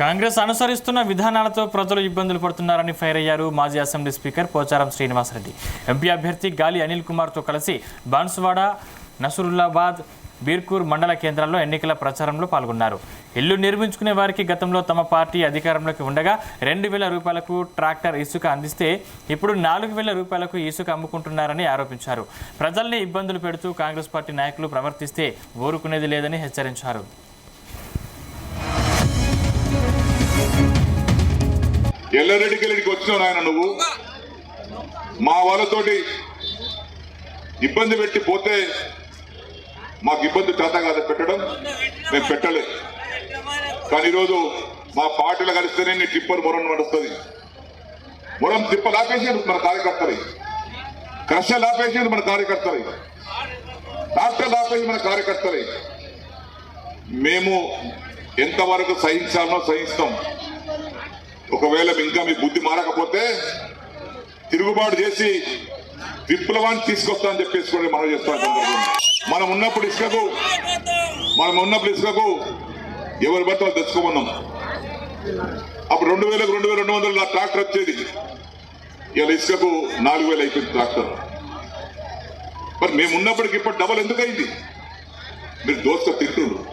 కాంగ్రెస్ అనుసరిస్తున్న విధానాలతో ప్రజలు ఇబ్బందులు పడుతున్నారని ఫైర్ అయ్యారు మాజీ assembly speaker Pocharam Srinivasa Reddy. MP అభ్యర్థి గాలి అనిల్ కుమార్తో కలిసి బాన్సువాడ, నసరుల్లాబాద్, బీర్కూర్ మండల కేంద్రాల్లో ఎన్నికల ప్రచారంలో పాల్గొన్నారు. ఇల్లు నిర్మించుకునే వారికి గతంలో తమ పార్టీ అధికారంలోకి ఉండగా 2,000 రూపాయలకు ట్రాక్టర్ ఇసుక అందిస్తే ఇప్పుడు 4,000 రూపాయలకు ఇసుక అమ్ముకుంటున్నారని ఆరోపించారు. ప్రజల్ని ఇబ్బందులు పెడుతూ కాంగ్రెస్ పార్టీ నాయకులు ప్రవర్తిస్తే ఊరుకునేది లేదని హెచ్చరించారు. ఎల్లారెడ్డికి వచ్చినావు నాయన, నువ్వు మా వాళ్ళతోటి ఇబ్బంది పెట్టి పోతే మాకు ఇబ్బంది చేత కాదు పెట్టడం, మేము పెట్టలేదు. కానీ ఈరోజు మా పార్టీలో కలిస్తేనే నీ టిప్పర్ మొరం నడుస్తుంది. మొరం తిప్పలు ఆపేసేది మన కార్యకర్తలు, క్రషలు ఆపేసేది మన కార్యకర్తలు, డాక్టర్లు ఆపేసి మన కార్యకర్తలు. మేము ఎంతవరకు సహించాలో సహిస్తాం. ఒకవేళ ఇంకా మీ బుద్ధి మారకపోతే తిరుగుబాటు చేసి విప్లవాన్ని తీసుకొస్తా అని చెప్పేసి మనం చేస్తాం. మనం ఉన్నప్పుడు ఇసుకకు ఎవరి బట్టి వాళ్ళు తెచ్చుకోమన్నాం. అప్పుడు 2,000కు 2,200 నా ట్రాక్టర్ వచ్చేది. ఇలా ఇసుకకు 4,000 అయిపోయింది ట్రాక్టర్. మరి మేము ఉన్నప్పటికి ఇప్పుడు డబల్ ఎందుకు అయింది? మీరు దోస్త తింటుండ్రు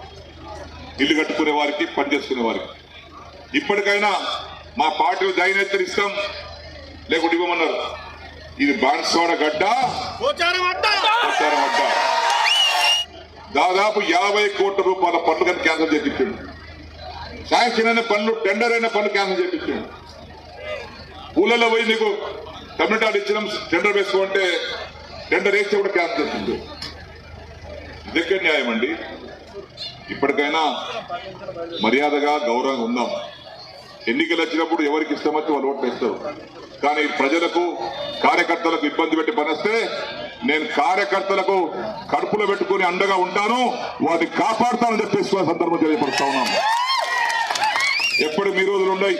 ఇల్లు కట్టుకునే వారికి, పని చేసుకునే వారికి. ఇప్పటికైనా మా పార్టీలో జాయిన్ అయితే ఇస్తాం, లేకుంటే ఇవ్వమన్నారు. ఇది బాన్సువాడ గడ్డ, పోచారం అడ్డ. దాదాపు 50 కోట్ల రూపాయల పనులు కానీ క్యాన్సిల్ చేయించాడు. శాంక్షన్ అయిన పనులు, టెండర్ అయిన పనులు క్యాన్సిల్ చేయించాడు. ఊళ్ళలో పోయి నీకు కమ్యూనిటీ ఇచ్చినాం, టెండర్ వేసుకోమంటే టెండర్ వేస్తే కూడా క్యాన్సిల్ చేసింది. ఇదెక్కడ న్యాయం అండి? ఇప్పటికైనా మర్యాదగా గౌరవంగా ఉందాం. ఎన్నికలు వచ్చినప్పుడు ఎవరికి ఇష్టం వచ్చి వాళ్ళు ఓట్లు వేస్తారు. కానీ ప్రజలకు, కార్యకర్తలకు ఇబ్బంది పెట్టి పనిస్తే నేను కార్యకర్తలకు కడుపులో పెట్టుకుని అండగా ఉంటాను, వాటిని కాపాడుతానని చెప్పేసి సందర్భం తెలియపరుస్తా ఉన్నాను. ఎప్పుడు మీ రోజులు ఉన్నాయి.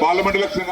Parliament election